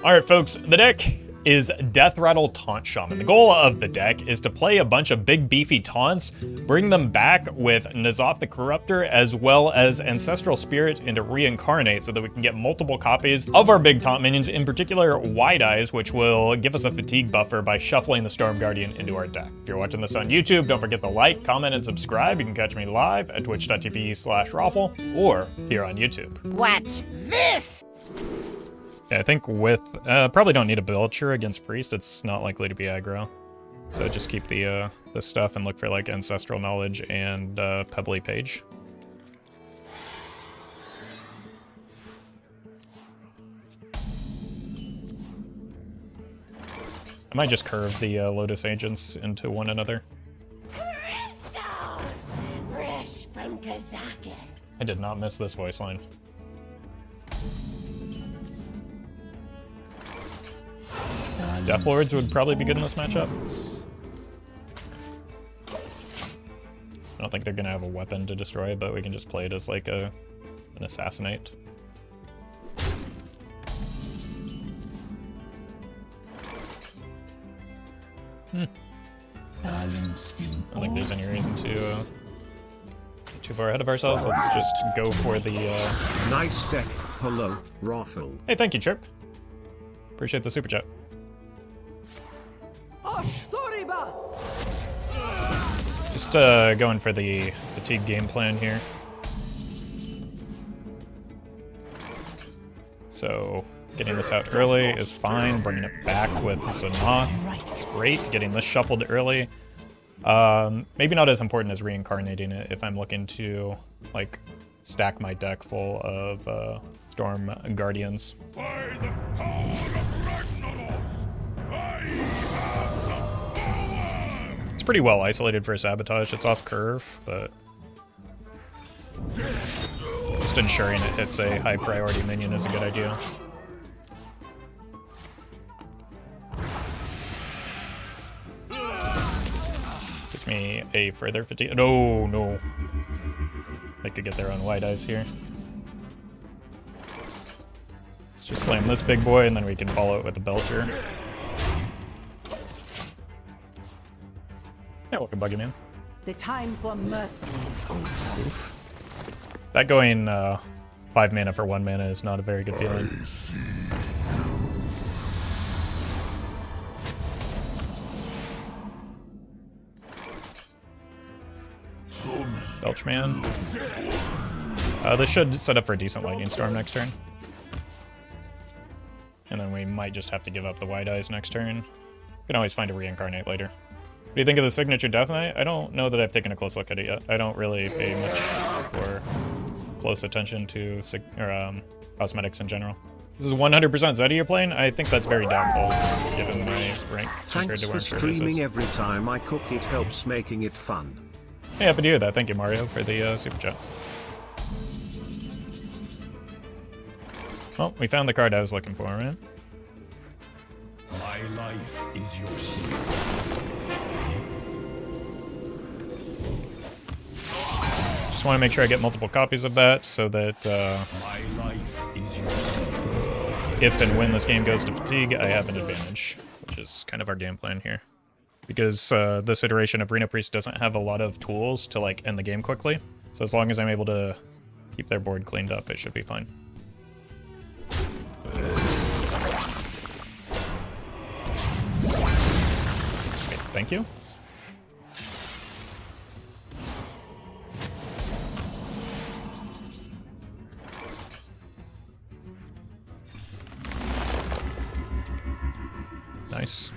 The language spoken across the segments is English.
Alright folks, the deck is Death Rattle Taunt Shaman. The goal of the deck is to play a bunch of big beefy taunts, bring them back with N'Zoth the Corruptor, as well as Ancestral Spirit into Reincarnate so that we can get multiple copies of our big taunt minions, in particular Wide Eyes, which will give us a fatigue buffer by shuffling the Storm Guardian into our deck. If you're watching this on YouTube, don't forget to like, comment, and subscribe. You can catch me live at twitch.tv/Roffle or here on YouTube. Watch this! Yeah, I think with, probably don't need a Belcher against Priest, it's not likely to be aggro. So just keep the stuff and look for like Ancestral Knowledge and Pebbly Page. I might just curve the Lotus Agents into one another. Fresh from Kazakhstan. I did not miss this voice line. Deathlords would probably be good in this matchup. I don't think they're gonna have a weapon to destroy it, but we can just play it as like an assassinate. I don't think there's any reason to get too far ahead of ourselves. Let's just go for the nice deck. Hello, Roffle. Hey, thank you, Chirp. Appreciate the super chat. Just going for the fatigue game plan here. So getting this out early is fine. Bringing it back with N'Zoth is great. Getting this shuffled early. Maybe not as important as reincarnating it if I'm looking to like stack my deck full of Storm Guardians. It's pretty well isolated for Sabotage. It's off curve, but just ensuring it hits a high priority minion is a good idea. Gives me a further fatigue. No, no. They could get their own Wide Eyes here. Let's just slam this big boy and then we can follow it with the Belcher. Yeah, welcome, Buggy Man. The time for mercy is over. Oof. That going 5 mana for 1 mana is not a very good feeling. Belchman. This should set up for a decent Lightning Storm next turn. And then we might just have to give up the Wide Eyes next turn. We can always find a Reincarnate later. What do you think of the signature Death Knight? I don't know that I've taken a close look at it yet. I don't really pay much or close attention to cosmetics in general. This is 100% Zeddy you're playing? I think that's very doubtful given my rank compared to where I'm sure this is. Thanks for streaming every time I cook. It helps making it fun. Hey, happy to hear that. Thank you, Mario, for the super chat. Well, we found the card I was looking for, right? My life is your secret. Just want to make sure I get multiple copies of that so that My life is your secret. if and when this game goes to fatigue, I have an advantage, which is kind of our game plan here. Because this iteration of Reno Priest doesn't have a lot of tools to like end the game quickly. So as long as I'm able to keep their board cleaned up, it should be fine. Okay, thank you. Nice.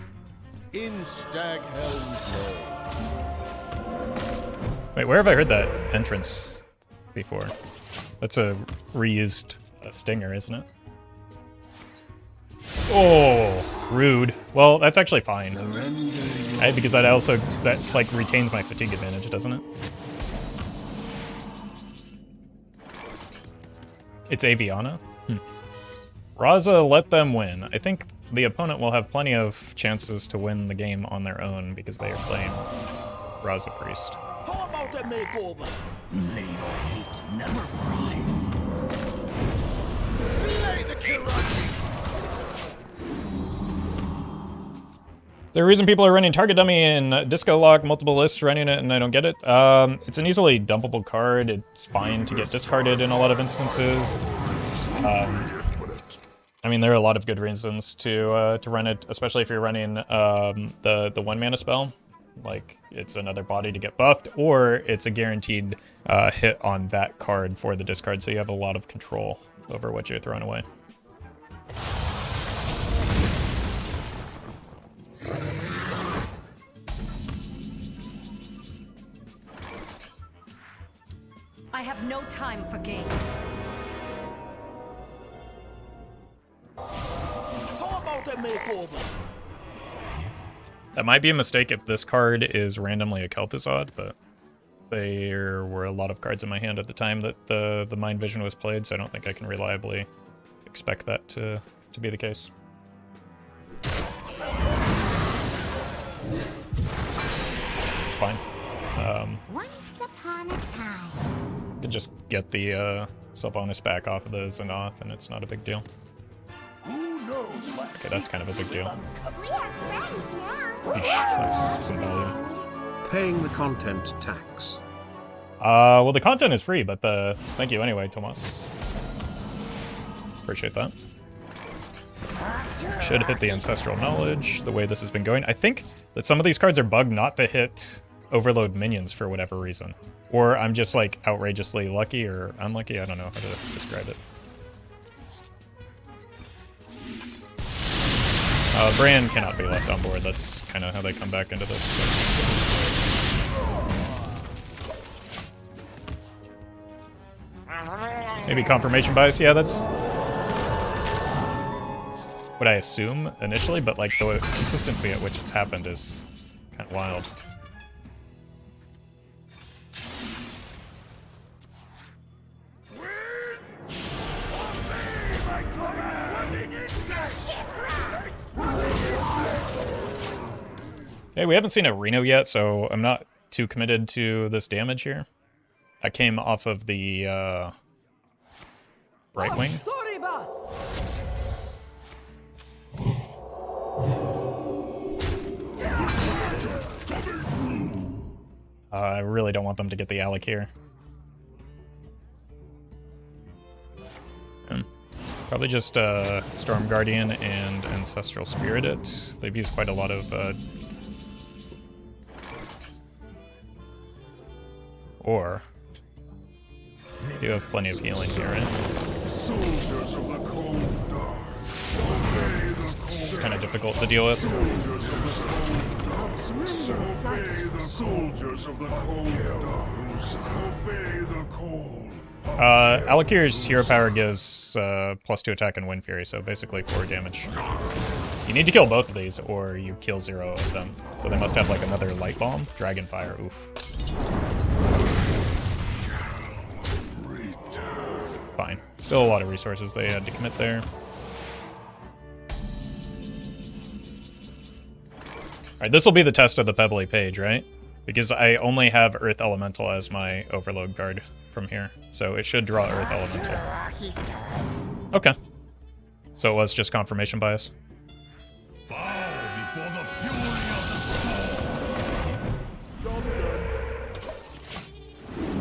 In Staghelm's lore. Wait, where have I heard that entrance before? That's a reused stinger, isn't it? Oh, rude. Well, that's actually fine. Because that also, that like retains my fatigue advantage, doesn't it? It's Aviana? Raza, let them win. I think the opponent will have plenty of chances to win the game on their own because they are playing Raza Priest. How about a makeover? May your hate never prime. Slay the Corruptor. The reason people are running Target Dummy and Disco Lock, multiple lists running it, and I don't get it. It's an easily dumpable card. It's fine to get discarded in a lot of instances. I mean, there are a lot of good reasons to run it, especially if you're running the 1-mana spell. Like, it's another body to get buffed, or it's a guaranteed hit on that card for the discard, so you have a lot of control over what you're throwing away. I have no time for games. How about a makeover? That might be a mistake if this card is randomly a Kel'Thuzad, but there were a lot of cards in my hand at the time that the Mind Vision was played, so I don't think I can reliably expect that to be the case. It's fine. Once upon a time. You can just get the Sylvanas back off of the Xanath, and it's not a big deal. Who knows what Okay, that's kind of a big deal. We are friends now. Eesh, that's some value. Paying the content tax. Well, the content is free, but thank you anyway, Tomas. Appreciate that. Should hit the Ancestral Knowledge the way this has been going. I think that some of these cards are bugged not to hit Overload minions for whatever reason. Or I'm just like outrageously lucky or unlucky. I don't know how to describe it. Bran cannot be left on board. That's kind of how they come back into this. Maybe confirmation bias. Yeah, that's what I assume initially, but like the consistency at which it's happened is kind of wild. Okay, we haven't seen a Reno yet, so I'm not too committed to this damage here. I came off of the Brightwing. Story boss. I really don't want them to get the Alec here. Probably just Storm Guardian and Ancestral Spirit it. They've used quite a lot of... Or... You have plenty of healing here, right? It's kind of difficult to deal with. Alakir's hero power gives +2 attack and Wind Fury, so basically 4 damage. You need to kill both of these, or you kill 0 of them. So they must have like another Light Bomb. Dragonfire, oof. Fine. Still a lot of resources they had to commit there. Alright, this will be the test of the Pebbly Page, right? Because I only have Earth Elemental as my overload card from here. So it should draw Earth Elemental. Okay. So it was just confirmation bias.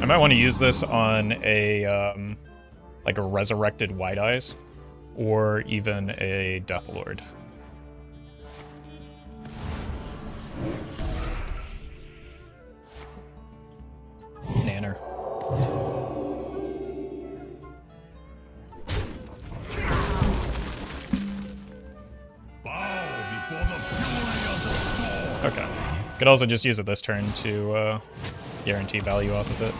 I might want to use this on a like a resurrected White Eyes, or even a Deathlord. Nanner. Okay. Could also just use it this turn to guarantee value off of it.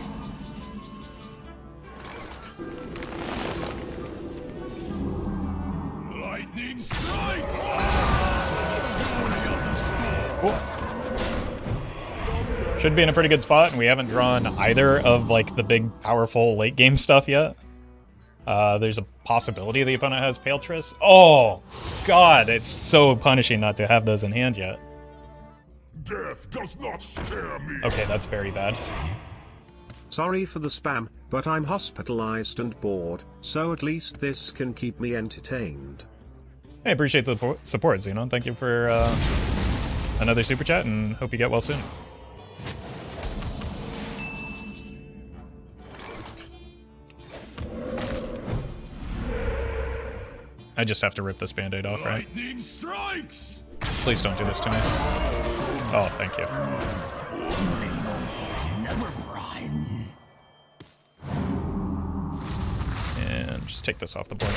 Should be in a pretty good spot, and we haven't drawn either of like the big, powerful late game stuff yet. There's a possibility the opponent has Paletris. Oh, God, it's so punishing not to have those in hand yet. Death does not scare me. Okay, that's very bad. Sorry for the spam, but I'm hospitalized and bored, so at least this can keep me entertained. I appreciate the support, Xenon. Thank you for another super chat, and hope you get well soon. I just have to rip this band-aid off, right? Lightning strikes. Please don't do this to me. Oh, thank you. Never brine. And just take this off the board.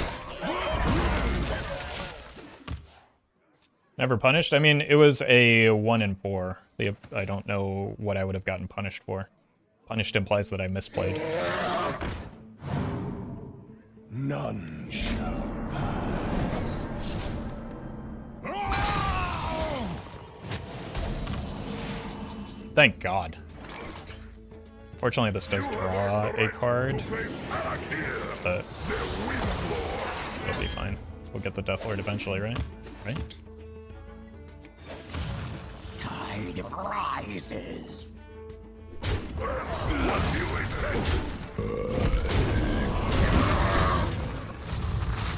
Never punished? I mean, it was a 1 in 4. I don't know what I would have gotten punished for. Punished implies that I misplayed. None shall pass. Thank God. Fortunately, this does draw a card, but it'll be fine. We'll get the Deathlord eventually, right? Right? Tide rises.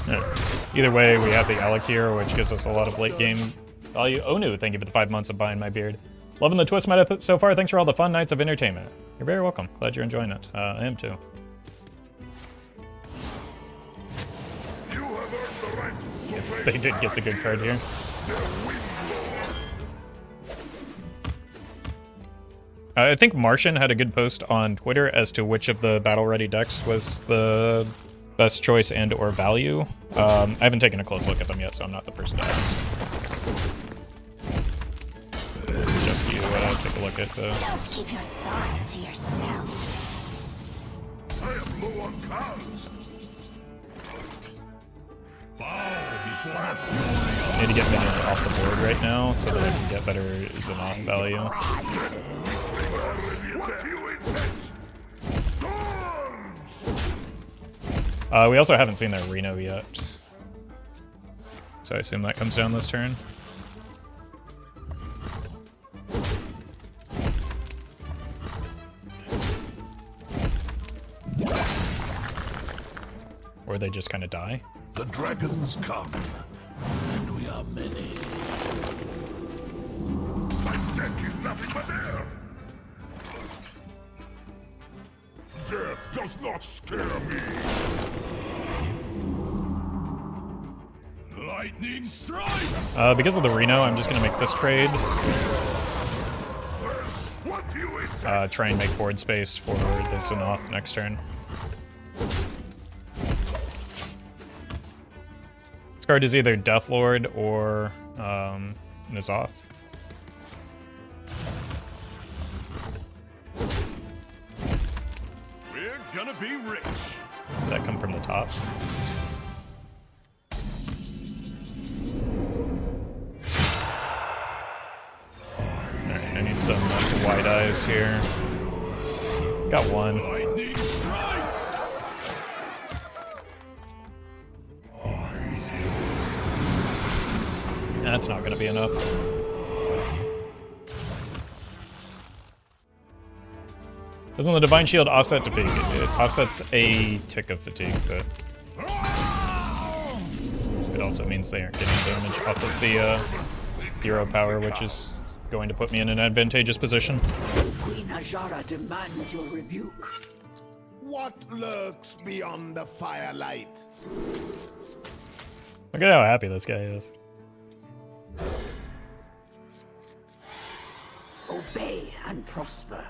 Yeah. Either way, we have the Alec here, which gives us a lot of late game value. Onu, thank you for the 5 months of buying my beard. Loving the twist meta so far. Thanks for all the fun nights of entertainment. You're very welcome. Glad you're enjoying it. I am too. You have earned the right to If they did get the good card here. I think Martian had a good post on Twitter as to which of the battle-ready decks was the best choice and or value. I haven't taken a close look at them yet, so I'm not the person to ask. I suggest you take a look at... Don't keep your thoughts to yourself. I am low on cards. Bow before I need to get minions off the board right now so that I can get better Xenoth value. what you incense. Storms. We also haven't seen their Reno yet. So I assume that comes down this turn. Or they just kind of die. The dragons come, and we are many. My deck is nothing but air. Death does not scare me. Lightning strike. Because of the Reno, I'm just going to make this trade. What you incense. Try and make board space for the Xenoth next turn. This card is either Deathlord or N'Zoth. We're gonna be rich. Did that come from the top? Alright, I need some wide eyes here. Got one. Lightning strikes. That's not going to be enough. Doesn't the Divine Shield offset fatigue? It offsets a tick of fatigue, but it also means they aren't getting damage off of the hero power, which is going to put me in an advantageous position. Queen Ajara demands your rebuke. What lurks beyond the firelight? Look at how happy this guy is. Obey and prosper.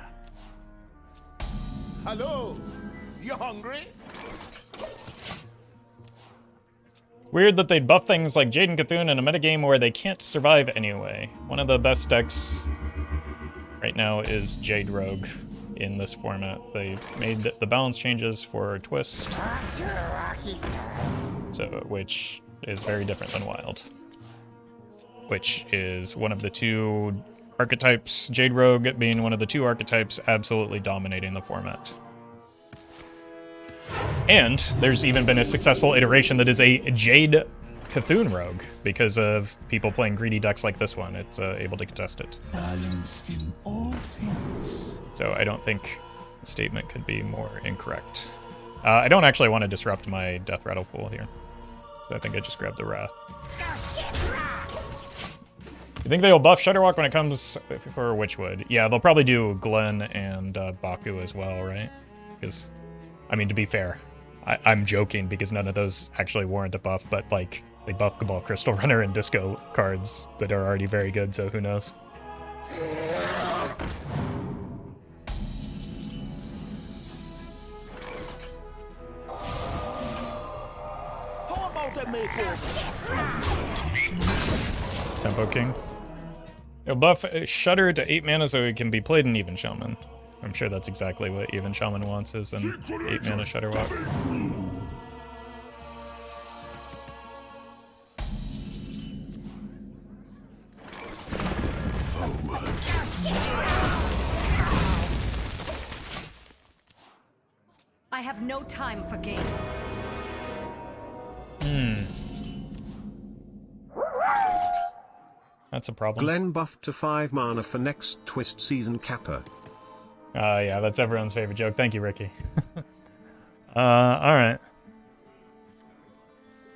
Hello, you hungry? Weird that they'd buff things like Jade and Cthulhu in a metagame where they can't survive anyway. One of the best decks right now is Jade Rogue in this format. They made the balance changes for Twist, which is very different than Wild, which is one of the two archetypes, Jade Rogue being one of the two archetypes absolutely dominating the format. And there's even been a successful iteration that is a Jade Cthulhu Rogue because of people playing greedy decks like this one. It's able to contest it. Balance in all things. So I don't think the statement could be more incorrect. I don't actually want to disrupt my Death Rattle pool here. So I think I just grabbed the Wrath. You think they'll buff Shudderwalk when it comes for Witchwood? Yeah, they'll probably do Glenn and Baku as well, right? Because, I mean, to be fair, I'm joking because none of those actually warrant a buff, but like they buff Cabal Crystal Runner and Disco cards that are already very good, so who knows? How about a makeover? Tempo King. It'll buff Shudder to 8 mana so it can be played in Even Shaman. I'm sure that's exactly what Even Shaman wants, is an 8 mana Shudderwalk. I have no time for games. That's a problem. Glenn buffed to 5 mana for next Twist Season Kappa. Yeah, that's everyone's favorite joke. Thank you, Ricky. Alright.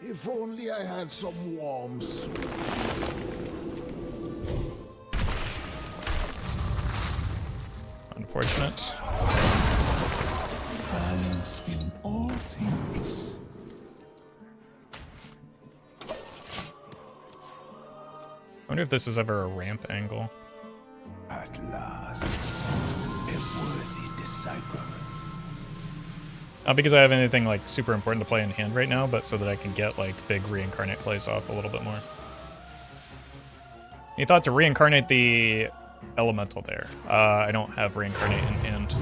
If only I had some warm soup. Unfortunate. Balance in all things. I wonder if this is ever a ramp angle. At last, a worthy disciple. Not because I have anything like super important to play in hand right now, but so that I can get like big Reincarnate plays off a little bit more. You thought to reincarnate the Elemental there. I don't have Reincarnate in hand.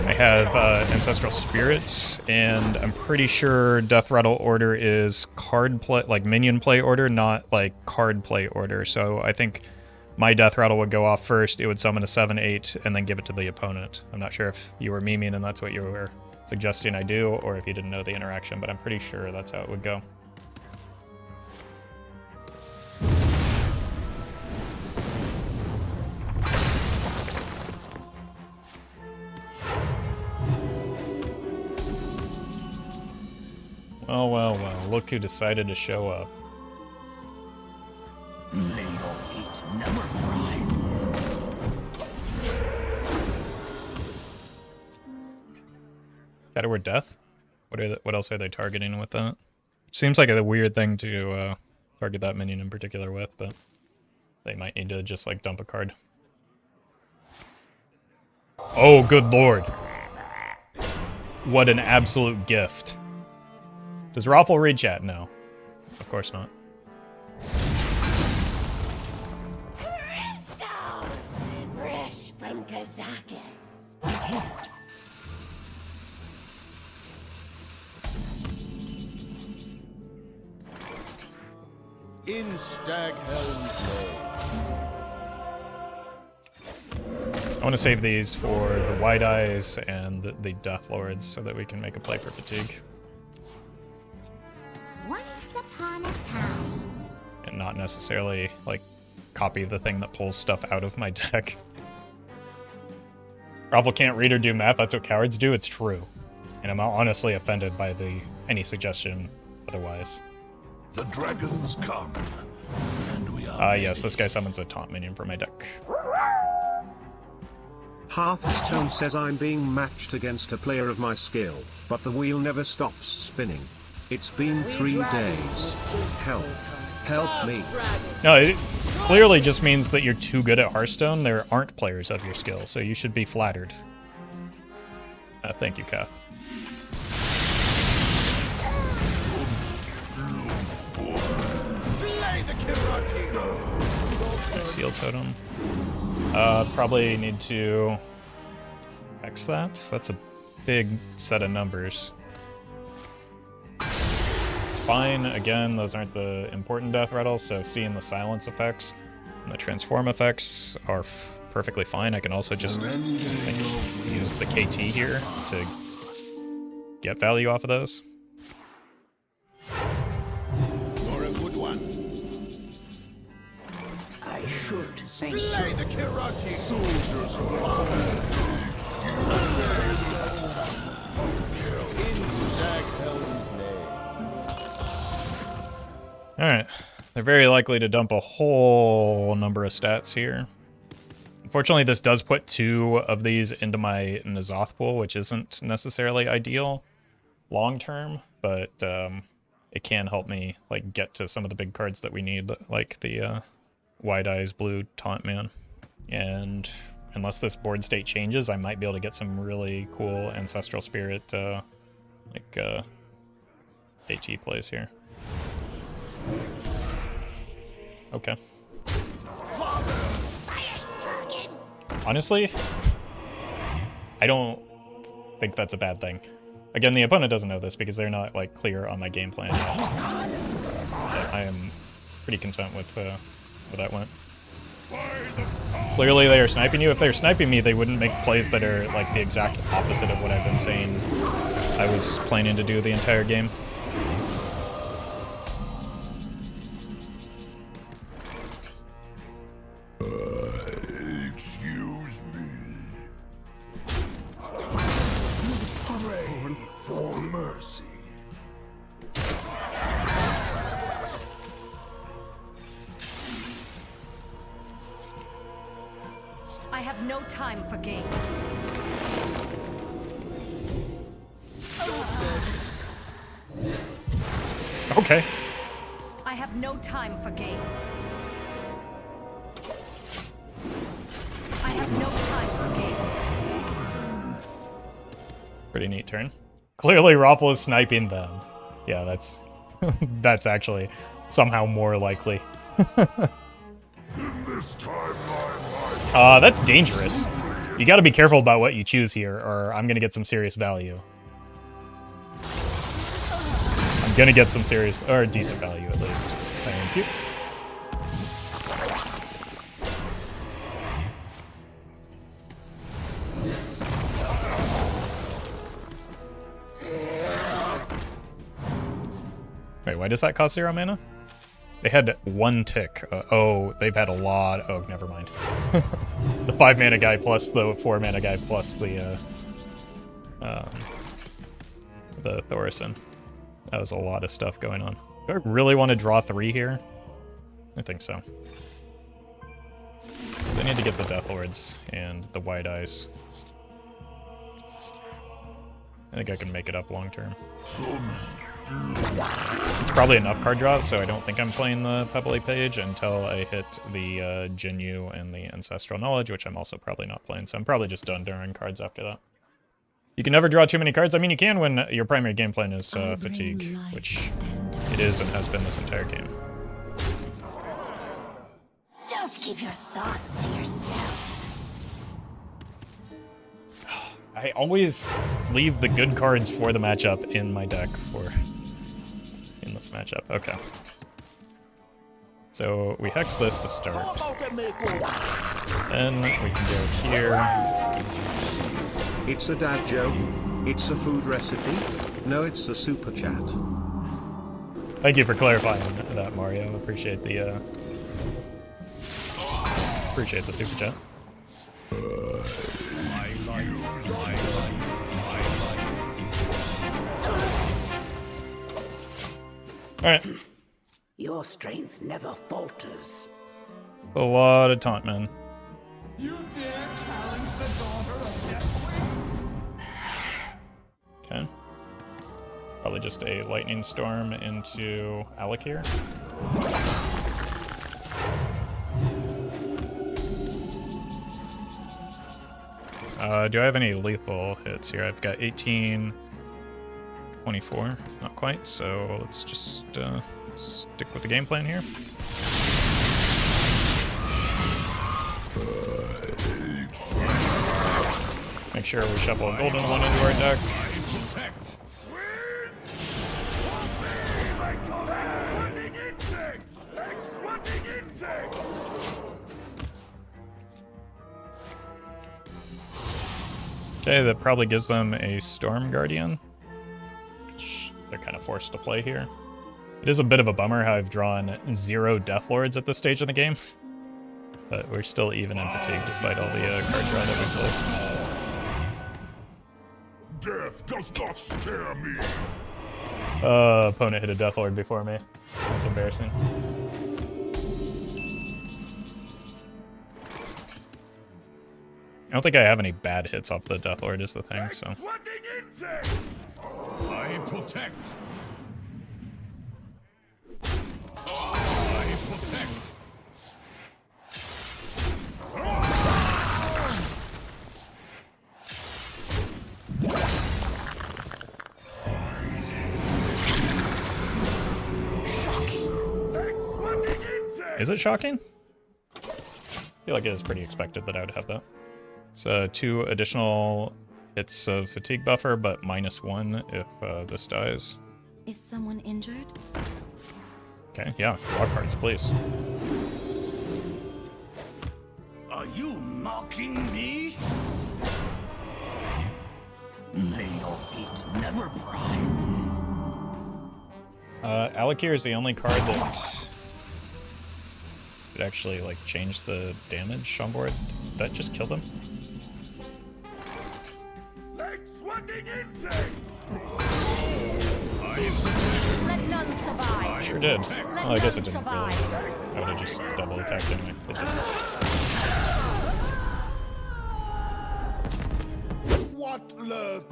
I have Ancestral Spirit, and I'm pretty sure Death Rattle order is card play, like minion play order, not like card play order. So I think my Death Rattle would go off first, it would summon a 7/8, and then give it to the opponent. I'm not sure if you were memeing and that's what you were suggesting I do, or if you didn't know the interaction, but I'm pretty sure that's how it would go. Well, well, well, look who decided to show up. Ladle heat never cry. Shadowward Death? What else are they targeting with that? Seems like a weird thing to target that minion in particular with, but they might need to just like dump a card. Oh, good lord. What an absolute gift. Does Roffle read chat? No. Of course not. Crystals! Fresh from Kazakis. In Staghelm's I want to save these for the Wide Eyes and the Deathlords so that we can make a play for Fatigue. Once upon a time. And not necessarily, like, copy the thing that pulls stuff out of my deck. Roffle can't read or do math, that's what cowards do, it's true. And I'm honestly offended by any suggestion otherwise. The dragons come, and we are Yes, this guy summons a taunt minion for my deck. Hearthstone says I'm being matched against a player of my skill, but the wheel never stops spinning. It's been 3 days. Help. Help me. No, it clearly just means that you're too good at Hearthstone. There aren't players of your skill, so you should be flattered. Thank you, Kath. Slay the Kirachi! Nice heal totem. Probably need to X that. That's a big set of numbers. It's fine. Again, those aren't the important death rattles, so seeing the silence effects and the transform effects are perfectly fine. I can also just use the KT here to get value off of those. You're a good one. I should think Slay the Kirachi! Soldiers of fire! Alright. They're very likely to dump a whole number of stats here. Unfortunately, this does put 2 of these into my N'Zoth pool, which isn't necessarily ideal long-term, but it can help me like get to some of the big cards that we need, like the Wide Eyes Blue Taunt Man. And unless this board state changes, I might be able to get some really cool Ancestral Spirit AT plays here. Okay. Honestly, I don't think that's a bad thing. Again, the opponent doesn't know this because they're not like clear on my game plan yet. But I am pretty content with where that went. Clearly they are sniping you. If they're sniping me, they wouldn't make plays that are like the exact opposite of what I've been saying I was planning to do the entire game. Excuse me. Pray for mercy. I have no time for games. Okay. I have no time for games. I have no time for games. Pretty neat turn. Clearly Roffle is sniping them. Yeah, that's that's actually somehow more likely. In this time, my life. That's dangerous. You gotta be careful about what you choose here, or I'm gonna get some serious value. I'm gonna get some serious, or decent value at least. Thank you. Wait, why does that cost 0 mana? They had 1 tick. Oh, they've had a lot. Oh, never mind. The 5 mana guy plus the 4 mana guy plus the Thaurissan. That was a lot of stuff going on. Do I really want to draw 3 here? I think so. So I need to get the Deathlords and the Wide Eyes. I think I can make it up long term. It's probably enough card draw, so I don't think I'm playing the Pebbly Page until I hit the Jinyu and the Ancestral Knowledge, which I'm also probably not playing, so I'm probably just done drawing cards after that. You can never draw too many cards. I mean, you can when your primary game plan is Fatigue, which it is and has been this entire game. Don't keep your thoughts to yourself. I always leave the good cards for the matchup in my deck in this matchup. Okay. So we hex this to start. Then we can go here. It's a dad joke. It's a food recipe. No, it's a super chat. Thank you for clarifying that, Mario. Appreciate the super chat. Alright. Your strength never falters. A lot of taunt men. You dare challenge the daughter of Deathwing? Okay. Probably just a lightning storm into Alec here. Do I have any lethal hits here? I've got 18, 24, not quite, so let's just stick with the game plan here. Make sure we shuffle a golden one into our deck. Okay, that probably gives them a Storm Guardian, which they're kind of forced to play here. It is a bit of a bummer how I've drawn 0 Deathlords at this stage of the game, but we're still even in Fatigue despite all the card draw that we played. Death does not scare me. Opponent hit a Deathlord before me. That's embarrassing. I don't think I have any bad hits off the Deathlord is the thing, so. I protect. I protect. Is it shocking? I feel like it is pretty expected that I would have that. It's 2 additional hits of fatigue buffer, but -1 if this dies. Is someone injured? Okay, yeah, draw cards, please. Are you mocking me? May your feet never pride. Alakir is the only card that could actually like change the damage on board. Did that just kill them? Like sweating insects. Let none survive. Sure did. Let Well, I guess it none didn't really. survive. I would have just double attacked anyway. It didn't.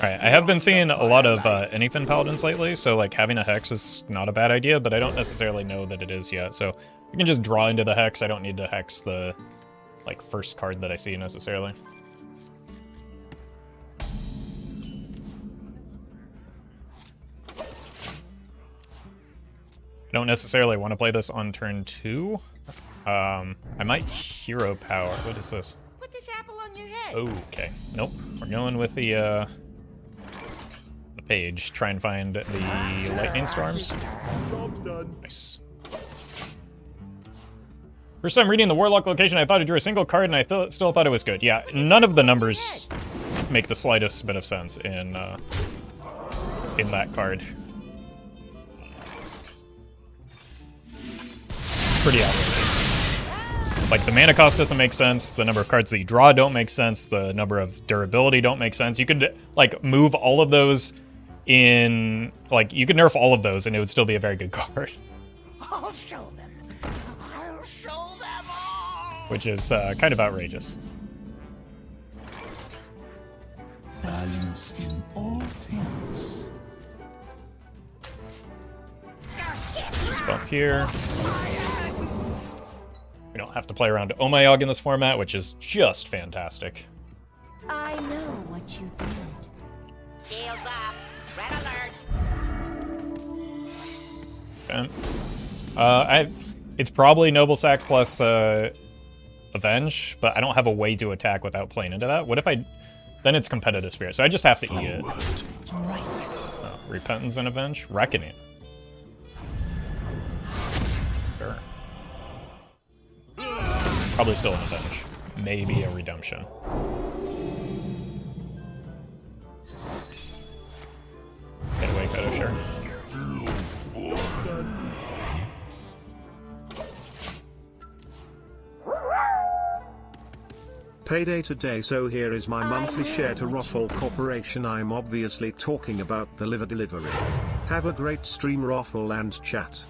Alright, I have been seeing a lot of anything paladins lately, so like having a hex is not a bad idea, but I don't necessarily know that it is yet. So we can just draw into the hex. I don't need to hex the like first card that I see necessarily. I don't necessarily want to play this on turn 2. I might hero power. What is this? Put this apple on your head. Okay. Nope. We're going with the page. Try and find the lightning storms. Nice. First time reading the Warlock location, I thought I drew a single card, and I still thought it was good. Yeah, none of the numbers make the slightest bit of sense in that card. Pretty outrageous. Like, the mana cost doesn't make sense, the number of cards that you draw don't make sense, the number of durability don't make sense. You could, like, move all of those in... Like, you could nerf all of those, and it would still be a very good card. I'll show them. I'll show them all. Which is kind of outrageous. Balance in all things. Just bump here. We don't have to play around Omayog in this format, which is just fantastic. I know what you did. Shields up. Red alert. Okay. It's probably Noble Sack plus Avenge, but I don't have a way to attack without playing into that. What if I... Then it's Competitive Spirit, so I just have to eat it. Oh, Repentance and Avenge? Reckoning. Sure. Probably still an Avenge. Maybe a Redemption. Get away, Kodo, sure. Payday today, so here is my monthly share to Roffle Corporation. I'm obviously talking about the liver delivery. Have a great stream, Roffle, and chat.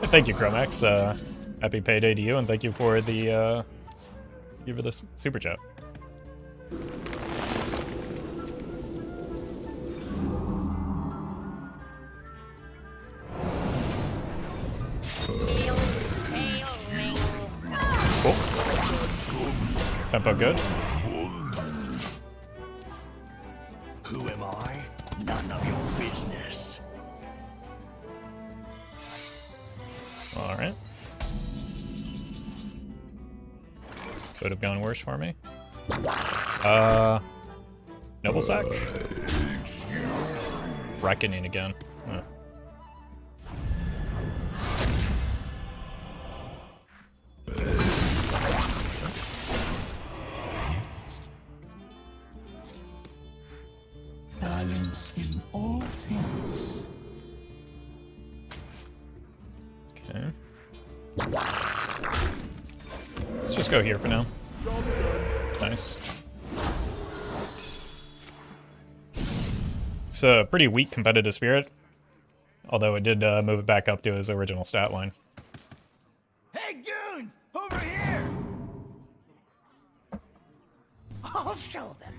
Thank you, Chromax. Happy payday to you, and thank you for the super chat. Cool. Tempo good. Who am I? None of your business. All right. Could have gone worse for me. Noble Sack. Reckoning again. Oh. Balance in all things. Okay. Let's just go here for now. Nice. It's a pretty weak Competitive Spirit. Although it did move it back up to his original stat line. Hey, goons! Over here! I'll show them.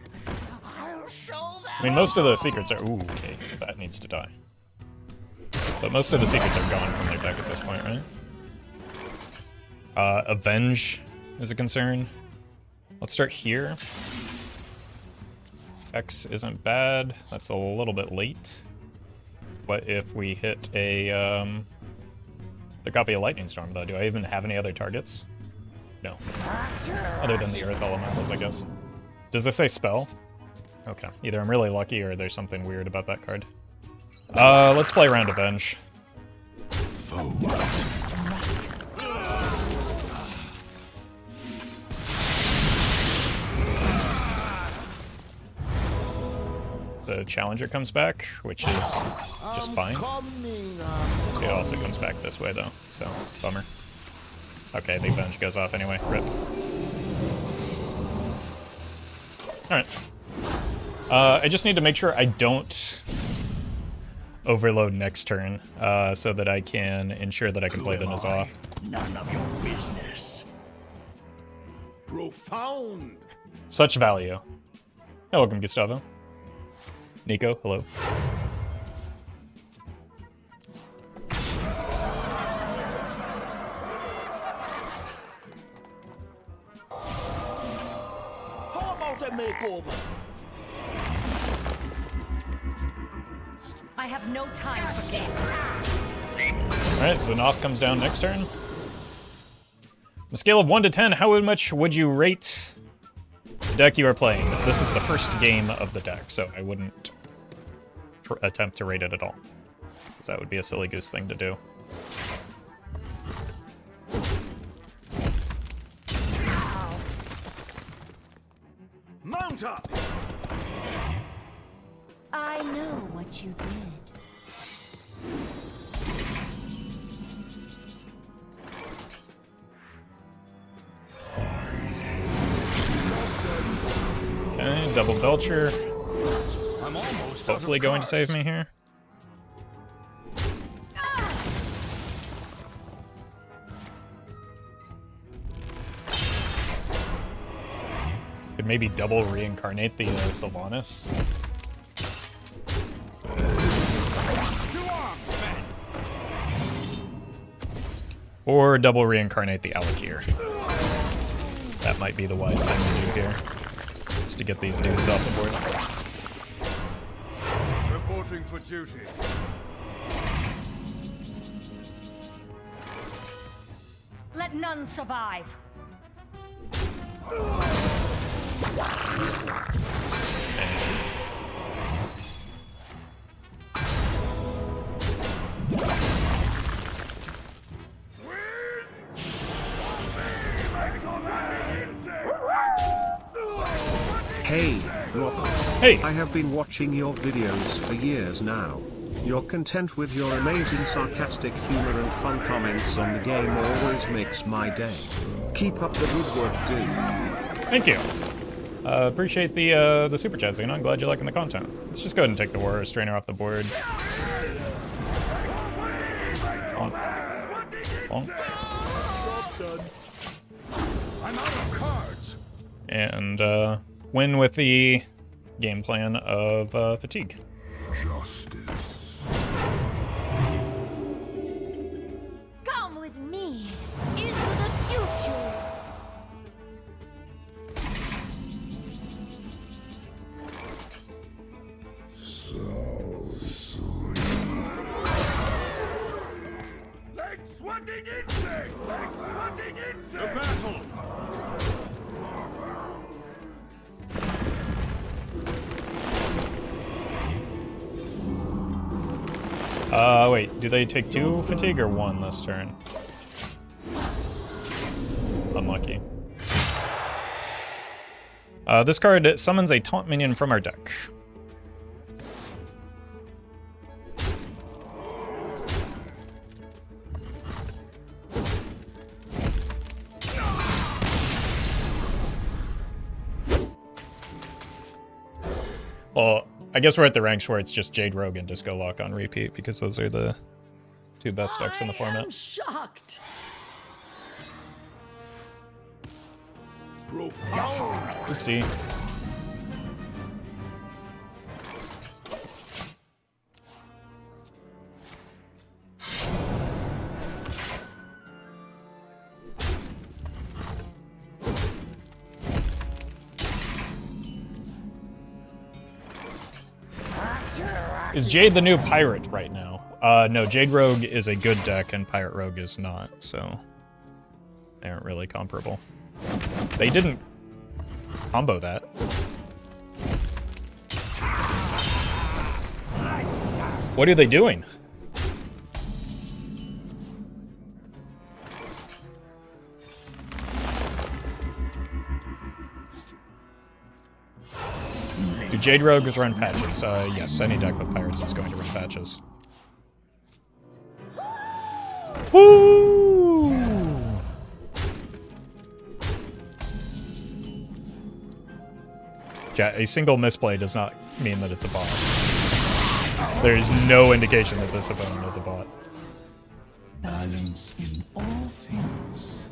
I'll show them. I mean, most of the secrets are... Ooh, okay, that needs to die. But most of the secrets are gone from their deck at this point, right? Avenge is a concern. Let's start here. X isn't bad. That's a little bit late. What if we hit a copy of Lightning Storm, though? Do I even have any other targets? No. Other than the Earth Elementals, I guess. Does this say spell? Okay. Either I'm really lucky or there's something weird about that card. Let's play around Avenge. The Challenger comes back, which is just fine. It also comes back this way, though, so bummer. Okay, the Avenge goes off anyway. Rip. Alright. I just need to make sure I don't overload next turn, so that I can ensure that I can play the N'Zoth. None of your business. Profound. Such value. Oh, welcome, Gustavo. Nico, hello. How about a makeover? I have no time for games. Alright, Xanath comes down next turn. On a scale of 1 to 10, how much would you rate the deck you are playing? This is the first game of the deck, so I wouldn't attempt to rate it at all, because that would be a silly goose thing to do. Mount up! I know what you did. Okay, double Belcher. Hopefully going to save me here. Could maybe double reincarnate the Sylvanas. Or double reincarnate the Alakir. That might be the wise thing to do here. Just to get these dudes off the board. Reporting for duty. Let none survive. Hey, Roffle. Hey! I have been watching your videos for years now. Your content with your amazing sarcastic humor and fun comments on the game always makes my day. Keep up the good work, dude. Thank you. Appreciate the super chats, you know? I'm glad you're liking the content. Let's just go ahead and take the War Restrainer off the board. Bonk. Bonk. I'm out of cards. And win with the game plan of Fatigue. Justice. Come with me into the future. So sweet. Like swatting insect! Like swatting insect! The battle! Wait, do they take 2 fatigue or 1 this turn? Unlucky. This card summons a taunt minion from our deck. Well, I guess we're at the ranks where it's just Jade Rogue and Disco Lock on repeat, because those are the Two best decks in the I'm format. shocked. Oopsie. Is Jade the new pirate right now? No, Jade Rogue is a good deck and Pirate Rogue is not, so they aren't really comparable. They didn't combo that. What are they doing? Do Jade Rogues run patches? Yes, any deck with pirates is going to run patches. Woo! Yeah, a single misplay does not mean that it's a bot. There is no indication that this opponent is a bot. Balance in all things.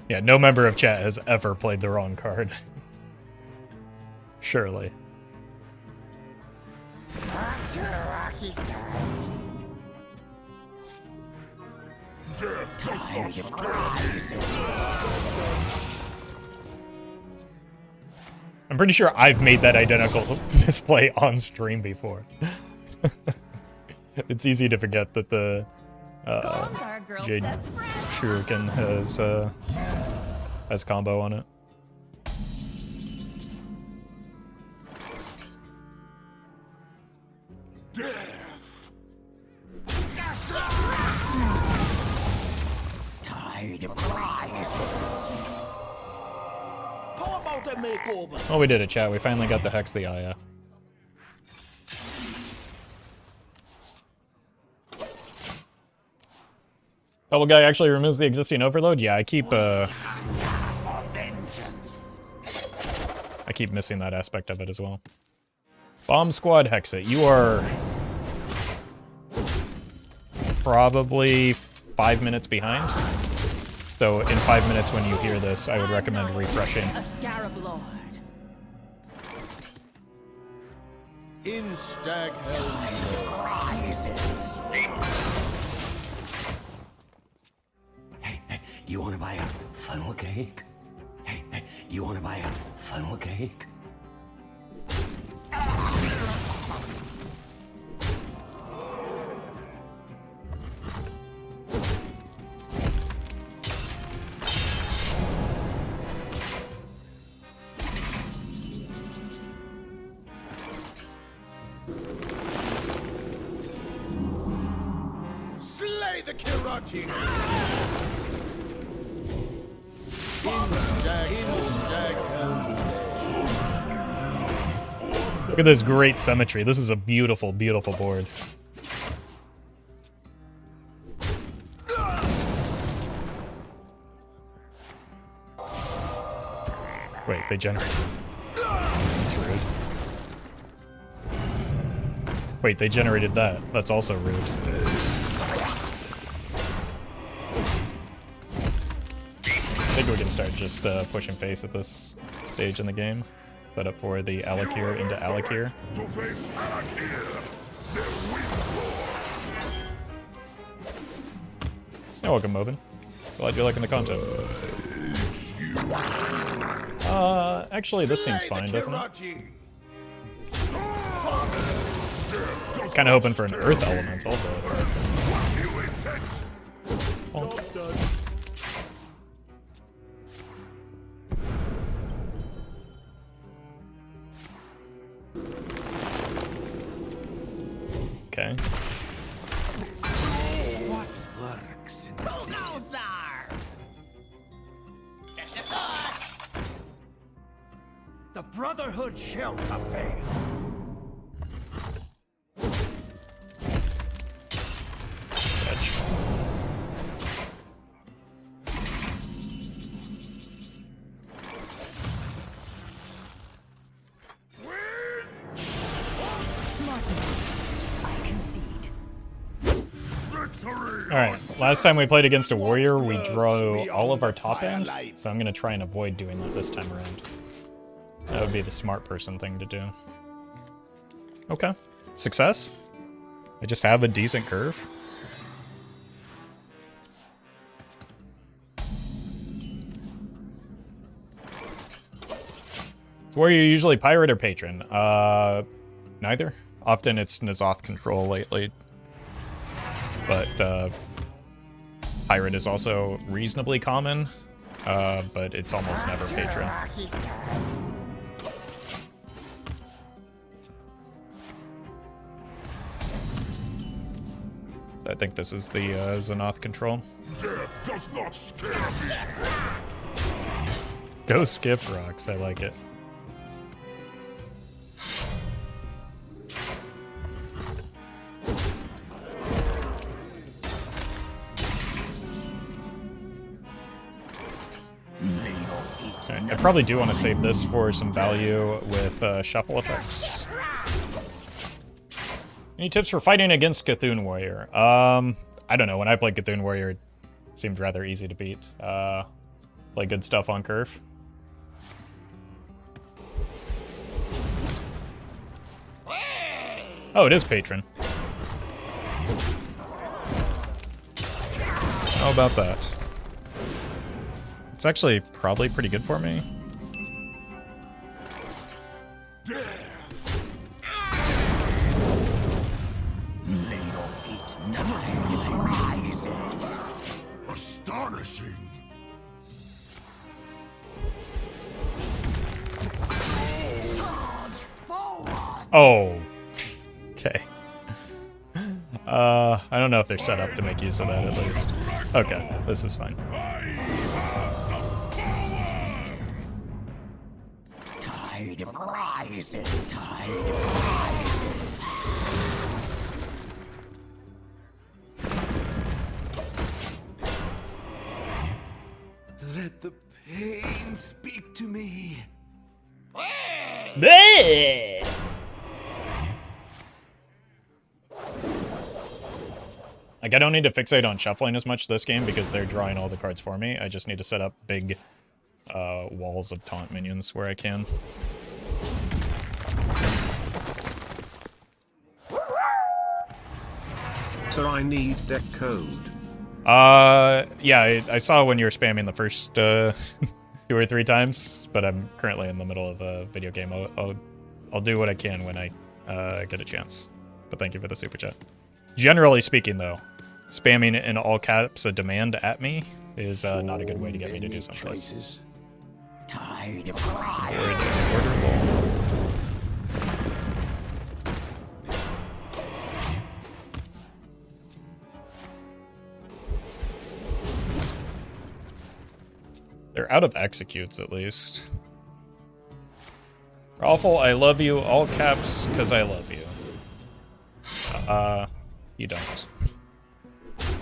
Yeah, no member of chat has ever played the wrong card. Surely. Off to a rocky start. Tired of cries. I'm pretty sure I've made that identical misplay on stream before. It's easy to forget that the Jade Shuriken has combo on it. Tired of cries. How about a makeover? Oh, we did it, chat. We finally got to Hex the Aya. Double Guy actually removes the existing overload? Yeah, I keep missing that aspect of it as well. Bomb Squad Hex it. You are probably 5 minutes behind. So in 5 minutes when you hear this, I would recommend refreshing. A Scarab Lord. In Staghelm. Hey, do you want to buy a funnel cake? Hey, do you want to buy a funnel cake? Slay the Kirachi! Look at this great symmetry. This is a beautiful, beautiful board. Wait, they generated. That's rude. Wait, they generated that. That's also rude. I think we can start just pushing face at this stage in the game. Set up for the Alakir into Alakir. To face Alakir, the Windlord! You're welcome, Mobin. Glad you're liking the content. Actually, this seems fine, doesn't it? Kind of hoping for an Earth Elemental, but... Okay. What lurks in the goes there? The Brotherhood shall prevail. Alright, last time we played against a warrior, we drew all of our top end, so I'm going to try and avoid doing that this time around. That would be the smart person thing to do. Okay. Success? I just have a decent curve. Is warrior usually pirate or patron? Neither. Often it's N'Zoth control lately. But pirate is also reasonably common, but it's almost never patron. I think this is the Xanath control. Death does not scare me. Go skip rocks, I like it. Okay, I probably do want to save this for some value with shuffle effects. Any tips for fighting against Cthulhu Warrior? I don't know. When I played Cthulhu Warrior, it seemed rather easy to beat. Play good stuff on curve. Oh, it is patron. How about that? It's actually probably pretty good for me. Astonishing. Oh. Okay. I don't know if they're set up to make use of that at least. Okay, this is fine. Tide rising, tide rising. Let the pain speak to me. Bleh! Like, I don't need to fixate on shuffling as much this game because they're drawing all the cards for me. I just need to set up big walls of taunt minions where I can. So I need deck code. Yeah, I saw when you were spamming the first 2 or 3 times, but I'm currently in the middle of a video game. I'll do what I can when I get a chance. But thank you for the super chat. Generally speaking, though, spamming in all caps a demand at me is not a good way to get me to do something. Tide They're out of executes, at least. Roffle, I love you, all caps, because I love you. You don't.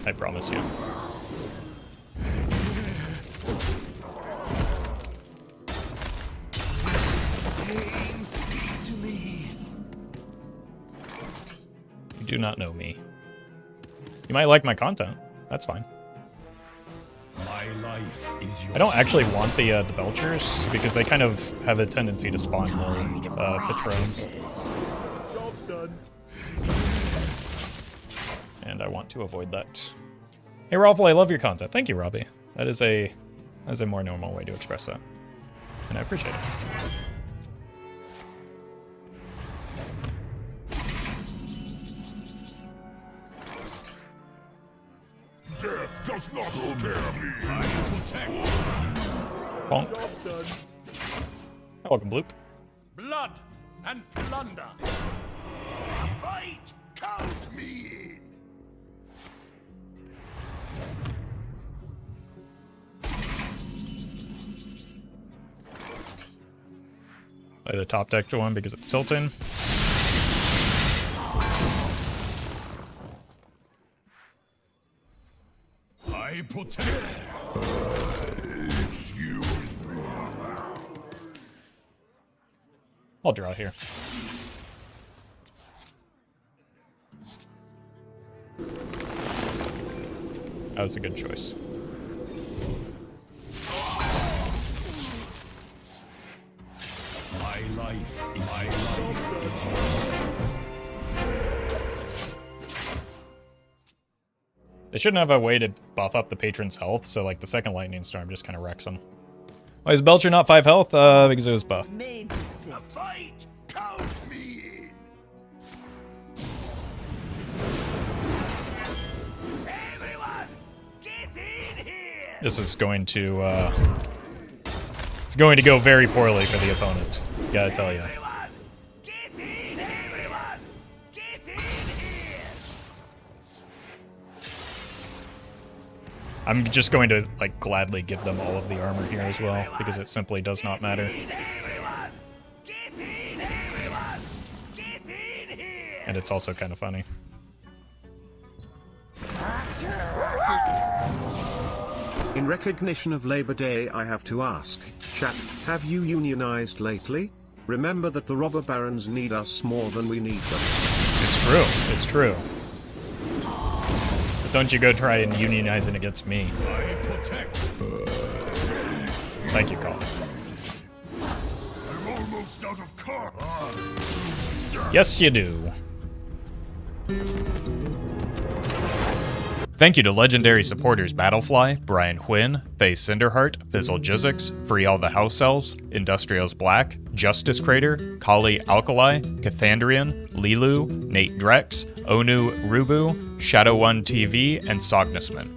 I promise you. Pain speak to me. You do not know me. You might like my content. That's fine. My life is your I don't actually want the Belchers, because they kind of have a tendency to spawn more patrons. job's done. And I want to avoid that. Hey, Roffle, I love your content. Thank you, Robbie. That is a more normal way to express that. And I appreciate it. Death does not scare me. I protect. Bonk. Job's done. Welcome, Bloop. Blood and plunder. The fight, count me in. Play the top deck to one because it's tilting. I protect. Excuse me. I'll draw here. That was a good choice. My life is my life. They shouldn't have a way to buff up the patron's health, so like the second lightning storm just kind of wrecks him. Why is Belcher not 5 health? Because it was buffed. A fight! Count me in! Everyone, get in here! This is going to it's going to go very poorly for the opponent. Gotta tell you. Everyone, get in! Everyone, get in here! I'm just going to like gladly give them all of the armor here as well, because it simply does not matter. Everyone, get in! Everyone, get in here! And it's also kind of funny. In recognition of Labor Day, I have to ask, chat, have you unionized lately? Remember that the robber barons need us more than we need them. It's true. It's true. But don't you go try and unionize it against me. I protect. Thank you, Colin. I'm almost out of cards. Yes, you do. Thank you to legendary supporters Battlefly, Brian Quinn, Faye Cinderheart, Fizzle Jizzix, Free All the House Elves, Industrials Black, Justice Crater, Kali Alkali, Cathandrian, Lilu, Nate Drex, Onu Rubu, Shadow1 TV, and Sognisman.